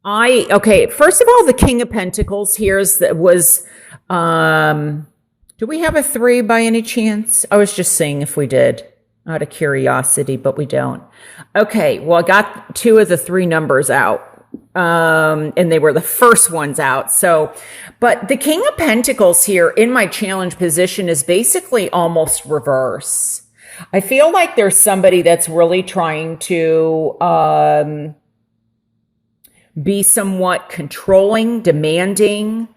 Okay, first of all, the King of Pentacles do we have a 3 by any chance? I was just seeing if we did, out of curiosity, but we don't. Okay, well, I got 2 of the 3 numbers out, and they were the first ones out. So, but the King of Pentacles here in my challenge position is basically almost reverse. I feel like there's somebody that's really trying to be somewhat controlling, demanding,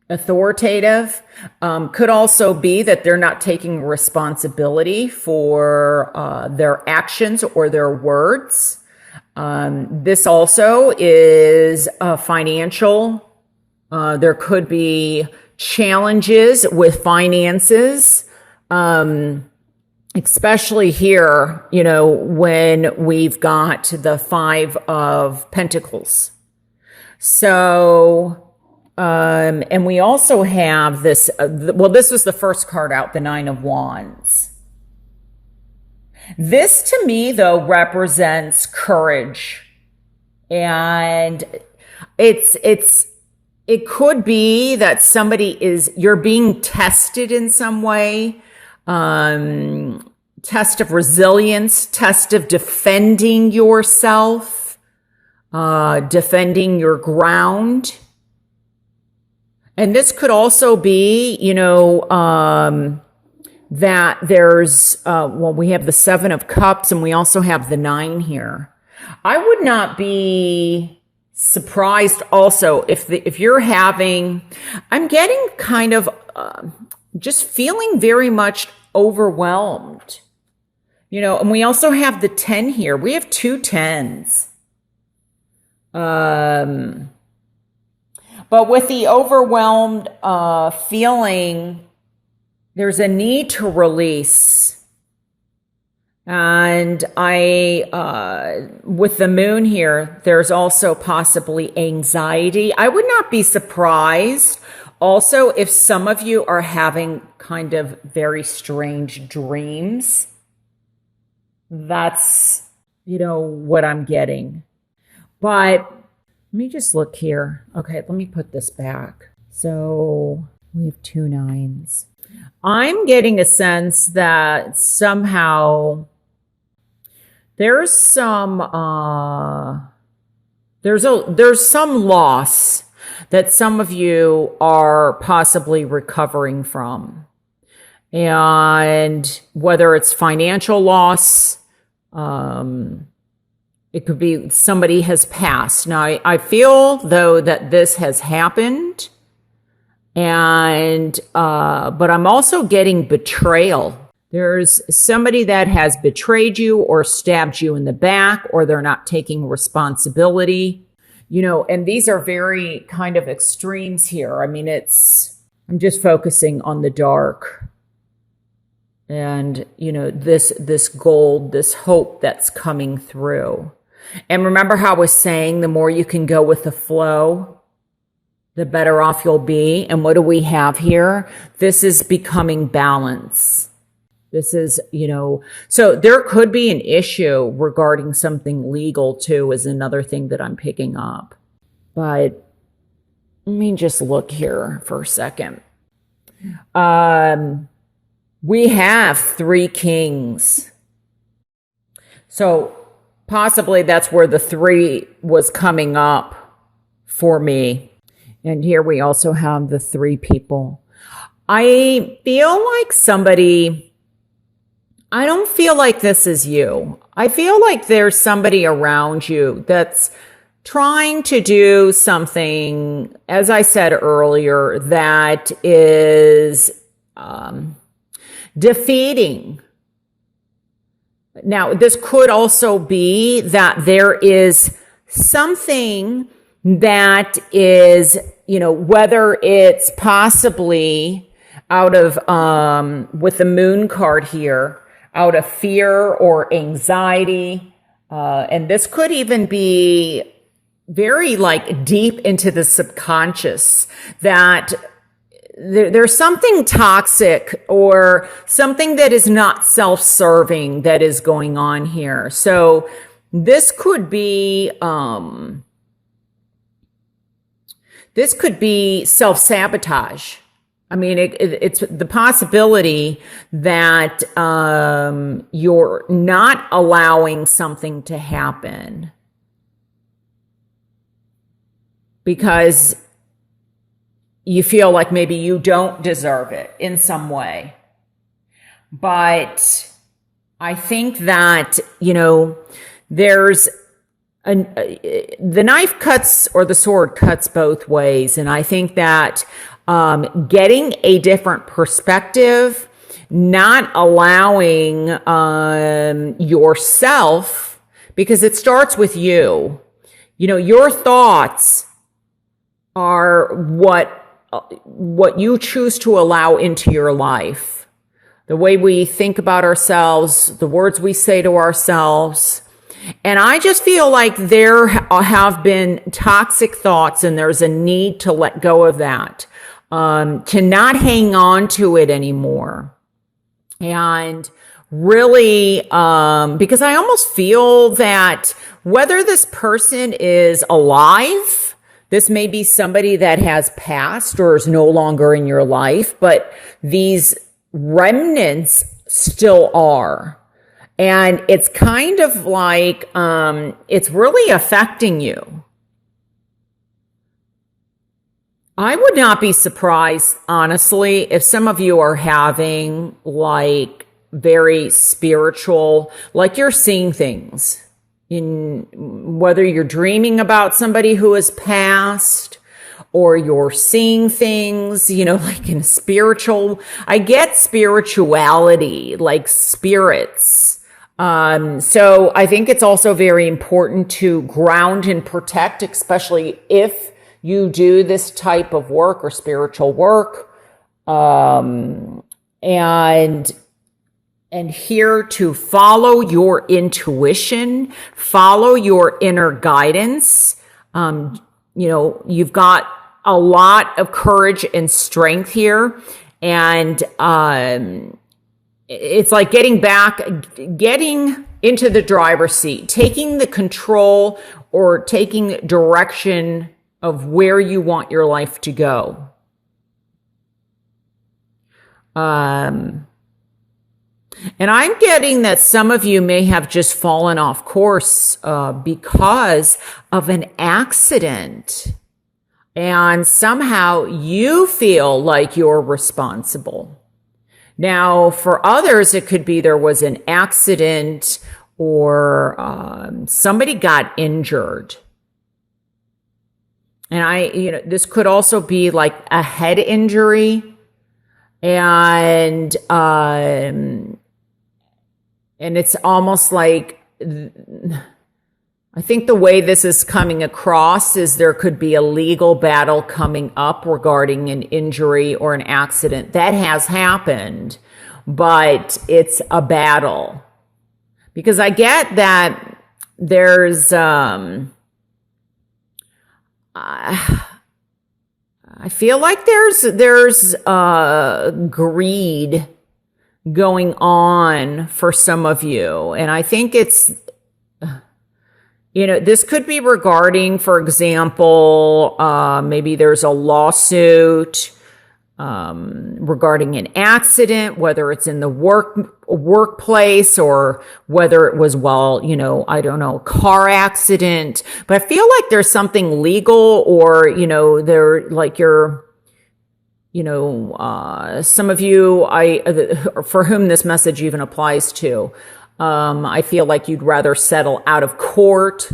authoritative. Could also be that they're not taking responsibility for their actions or their words. This also is financial. There could be challenges with finances, especially here, when we've got the 5 of Pentacles. So, and we also have this, this was the first card out, the 9 of Wands. This to me, though, represents courage. And it could be that you're being tested in some way. Test of resilience, test of defending yourself, defending your ground. And this could also be, that there's, we have the 7 of Cups and we also have the 9 here. I would not be surprised also if you're I'm getting kind of just feeling very much overwhelmed, and we also have the 10 here. We have 2 10s. But with the overwhelmed feeling, there's a need to release. And with the moon here, there's also possibly anxiety. I would not be surprised also if some of you are having kind of very strange dreams. That's, what I'm getting. But let me just look here. Okay, let me put this back. So we have 2 9s. I'm getting a sense that somehow there's some there's some loss that some of you are possibly recovering from. And whether it's financial loss, it could be somebody has passed. Now, I feel, though, that this has happened. And, but I'm also getting betrayal. There's somebody that has betrayed you or stabbed you in the back, or they're not taking responsibility, and these are very kind of extremes here. I mean, I'm just focusing on the dark and, this gold, this hope that's coming through. And remember how I was saying, the more you can go with the flow, the better off you'll be. And what do we have here? This is becoming balance. This is, so there could be an issue regarding something legal too, is another thing that I'm picking up. But let me just look here for a second. We have 3 kings. So possibly that's where the 3 was coming up for me. And here we also have the 3 people. I feel like I don't feel like this is you. I feel like there's somebody around you that's trying to do something, as I said earlier, that is defeating. Now, this could also be that there is something that is, whether it's possibly out of, with the moon card here, out of fear or anxiety. And this could even be very deep into the subconscious, that there's something toxic or something that is not self-serving that is going on here. So this could be self-sabotage. I mean, it's the possibility that you're not allowing something to happen because you feel like maybe you don't deserve it in some way. But I think that, there's the knife cuts or the sword cuts both ways. And I think that getting a different perspective, not allowing yourself, because it starts with you. Your thoughts are what you choose to allow into your life. The way we think about ourselves, the words we say to ourselves. And I just feel like there have been toxic thoughts and there's a need to let go of that, to not hang on to it anymore. And really, because I almost feel that whether this person is alive, this may be somebody that has passed or is no longer in your life, but these remnants still are. And it's kind of like, it's really affecting you. I would not be surprised, honestly, if some of you are having like very spiritual, like you're seeing things in whether you're dreaming about somebody who has passed or you're seeing things, like in spiritual, I get spirituality, like spirits. So I think it's also very important to ground and protect, especially if you do this type of work or spiritual work. And here to follow your intuition, follow your inner guidance. You've got a lot of courage and strength here. And, it's like getting into the driver's seat, taking the control or taking direction of where you want your life to go. And I'm getting that some of you may have just fallen off course because of an accident. And somehow you feel like you're responsible. Now, for others, it could be there was an accident or somebody got injured. And this could also be like a head injury. And it's almost like, I think the way this is coming across is there could be a legal battle coming up regarding an injury or an accident. That has happened, but it's a battle. Because I get that there's, I feel like there's greed going on for some of you. And I think it's, this could be regarding, for example, maybe there's a lawsuit regarding an accident, whether it's in the workplace or whether it was, I don't know, car accident. But I feel like there's something legal or, some of you, for whom this message even applies to, I feel like you'd rather settle out of court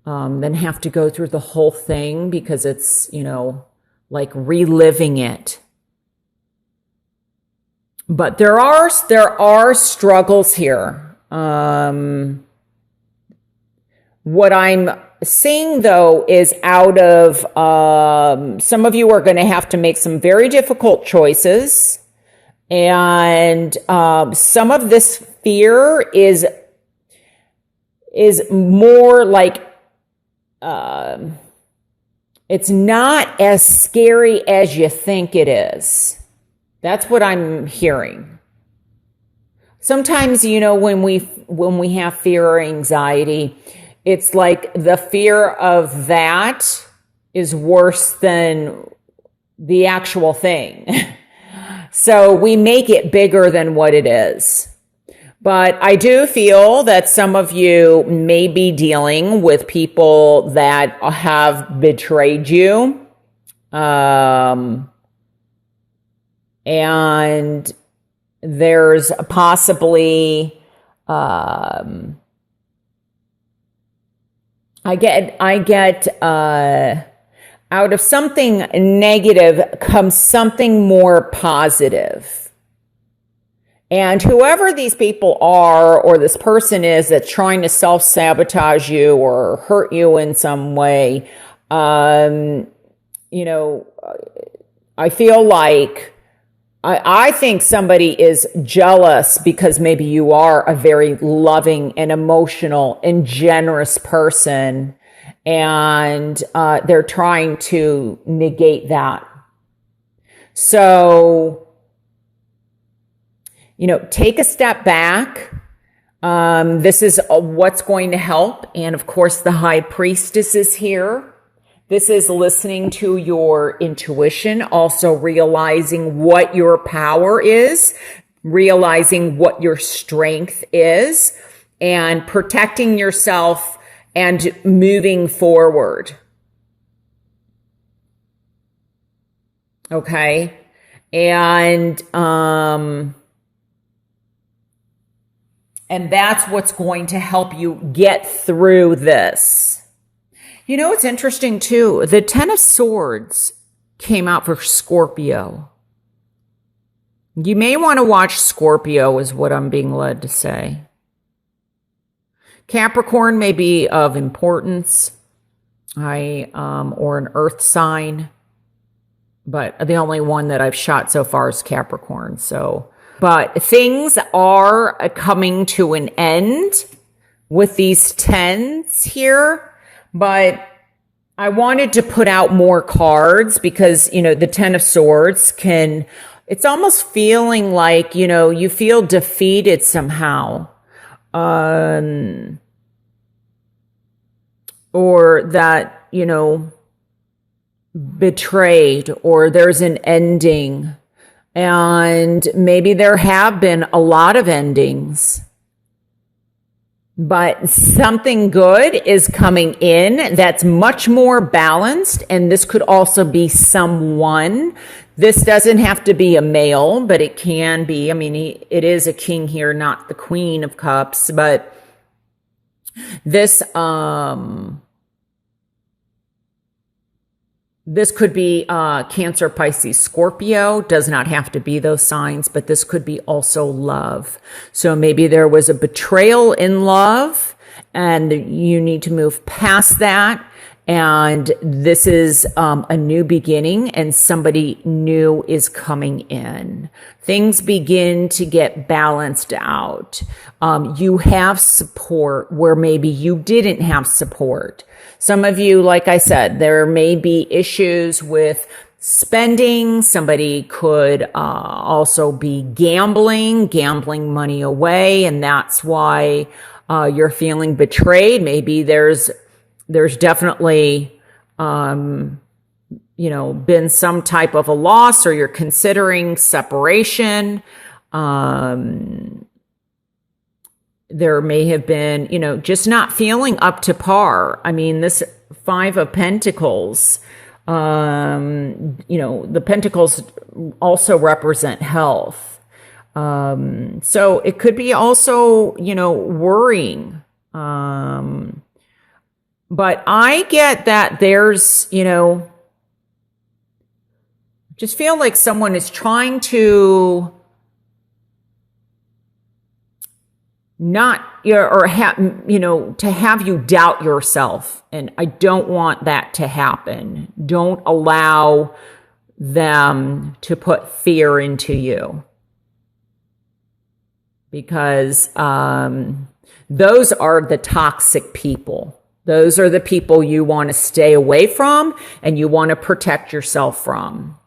than have to go through the whole thing because it's, like reliving it. But there are struggles here. What I'm seeing, though, is out of some of you are going to have to make some very difficult choices. And some of this fear is more like it's not as scary as you think it is. That's what I'm hearing. sometimes, when we have fear or anxiety, it's like the fear of that is worse than the actual thing. So we make it bigger than what it is. But I do feel that some of you may be dealing with people that have betrayed you. And there's possibly, I get, out of something negative comes something more positive. And whoever these people are, or this person is that's trying to self-sabotage you or hurt you in some way, I feel like I think somebody is jealous because maybe you are a very loving and emotional and generous person, and they're trying to negate that. So, take a step back. This is what's going to help. And of course, the High Priestess is here. This is listening to your intuition, also realizing what your power is, realizing what your strength is, and protecting yourself and moving forward. Okay? And that's what's going to help you get through this. It's interesting too. The Ten of Swords came out for Scorpio. You may want to watch Scorpio, is what I'm being led to say. Capricorn may be of importance, or an earth sign, but the only one that I've shot so far is Capricorn. But things are coming to an end with these tens here. But I wanted to put out more cards because, the Ten of Swords it's almost feeling like, you feel defeated somehow. Or that, betrayed, or there's an ending. And maybe there have been a lot of endings, but something good is coming in that's much more balanced. And this could also be someone. This doesn't have to be a male, but it can be. It is a king here, not the Queen of Cups, but this could be Cancer, Pisces, Scorpio. Does not have to be those signs, but this could be also love. So maybe there was a betrayal in love and you need to move past that. And this is a new beginning, and somebody new is coming in. Things begin to get balanced out. You have support where maybe you didn't have support. Some of you, like I said, there may be issues with spending. Somebody could also be gambling money away, and that's why you're feeling betrayed. Maybe there's definitely, been some type of a loss, or you're considering separation. There may have been, just not feeling up to par. This Five of Pentacles, the Pentacles also represent health. So it could be also, worrying. But I get that there's, just feel like someone is trying to to have you doubt yourself. And I don't want that to happen. Don't allow them to put fear into you. Because those are the toxic people. Those are the people you want to stay away from and you want to protect yourself from.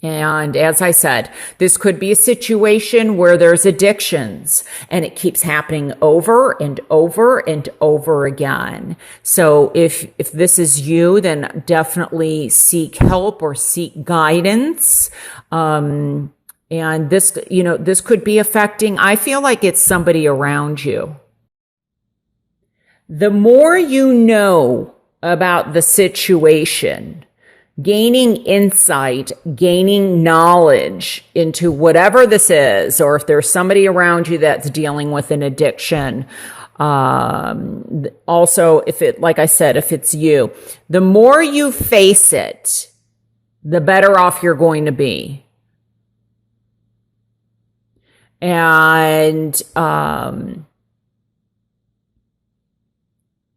And as I said, this could be a situation where there's addictions and it keeps happening over and over and over again. So if this is you, then definitely seek help or seek guidance. And this, this could be affecting, I feel like it's somebody around you. The more you know about the situation, gaining insight, gaining knowledge into whatever this is, or if there's somebody around you that's dealing with an addiction. Also, like I said, if it's you, the more you face it, the better off you're going to be. And,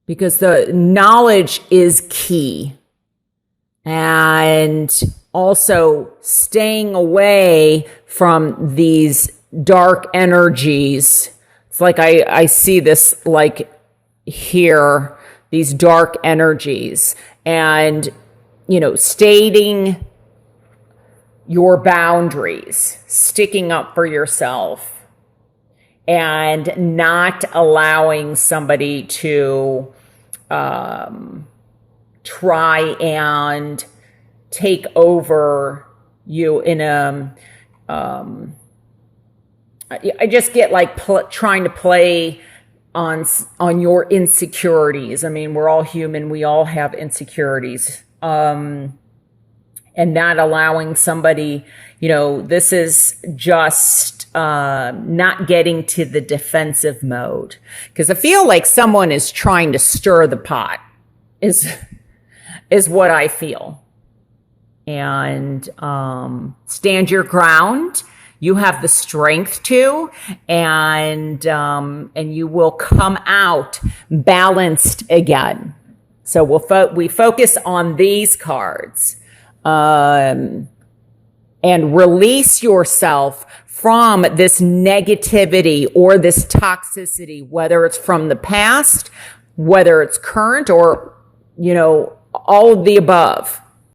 because the knowledge is key. And also staying away from these dark energies. It's like I see this like here, these dark energies, and, stating your boundaries, sticking up for yourself, and not allowing somebody to, try and take over you in I just get like trying to play on your insecurities. I mean, we're all human. We all have insecurities. And not allowing somebody, this is just not getting to the defensive mode. Because I feel like someone is trying to stir the pot, is what I feel. And stand your ground. You have the strength to, and you will come out balanced again. So we focus on these cards, and release yourself from this negativity or this toxicity, whether it's from the past, whether it's current, or all of the above.